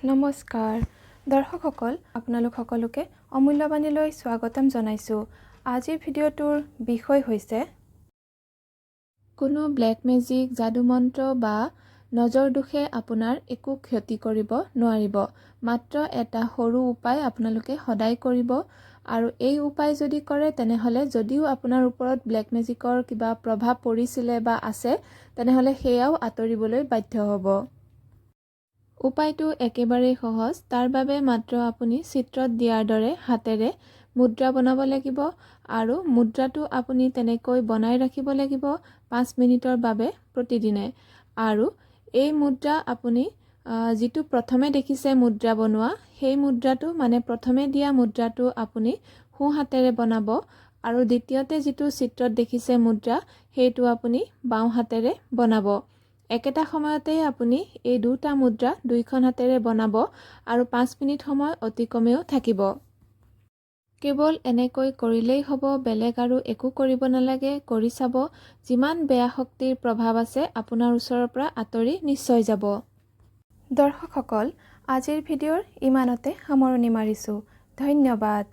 নমস্কাৰ দৰ্শকসকল আপোনালোক সকলোকে অমূল্যবাণীলৈ স্বাগতম জনাইছোঁ। আজিৰ ভিডিঅ'টোৰ বিষয় হৈছে কোনো ব্লেক মেজিক, যাদু মন্ত্ৰ বা নজৰ দোষে আপোনাৰ একো ক্ষতি কৰিব নোৱাৰিব। মাত্ৰ এটা সৰু উপায় আপোনালোকে সদায় কৰিব আৰু এই উপায় যদি কৰে তেনেহ'লে যদিও আপোনাৰ ওপৰত ব্লেক মেজিকৰ কিবা প্ৰভাৱ পৰিছিলে বা আছে তেনেহ'লে সেয়াও আঁতৰিবলৈ বাধ্য হ'ব। উপায়টো একেবাৰেই সহজ। তাৰ বাবে মাত্ৰ আপুনি চিত্ৰত দিয়াৰ দৰে হাতেৰে মুদ্ৰা বনাব লাগিব আৰু মুদ্ৰাটো আপুনি তেনেকৈ বনাই ৰাখিব লাগিব 5 মিনিটৰ বাবে প্ৰতিদিনে। আৰু এই মুদ্ৰা আপুনি যিটো প্ৰথমে দেখিছে মুদ্ৰা বনোৱা সেই মুদ্ৰাটো মানে প্ৰথমে দিয়া মুদ্ৰাটো আপুনি সোঁ হাতেৰে বনাব আৰু দ্বিতীয়তে যিটো চিত্ৰত দেখিছে মুদ্ৰা সেইটো আপুনি বাওঁ হাতেৰে বনাব। একেটা সময়তে আপুনি এই দুটা মুদ্ৰা দুইখন হাতেৰে বনাব আৰু 5 মিনিট সময় অতি কমেও থাকিব। কেৱল এনেকৈ কৰিলেই হ'ব, বেলেগ আৰু একো কৰিব নালাগে। কৰি চাব, যিমান বেয়া শক্তিৰ প্ৰভাৱ আছে আপোনাৰ ওচৰৰ পৰা আঁতৰি নিশ্চয় যাব। দৰ্শকসকল, আজিৰ ভিডিঅ'ৰ ইমানতে সামৰণি মাৰিছোঁ। ধন্যবাদ।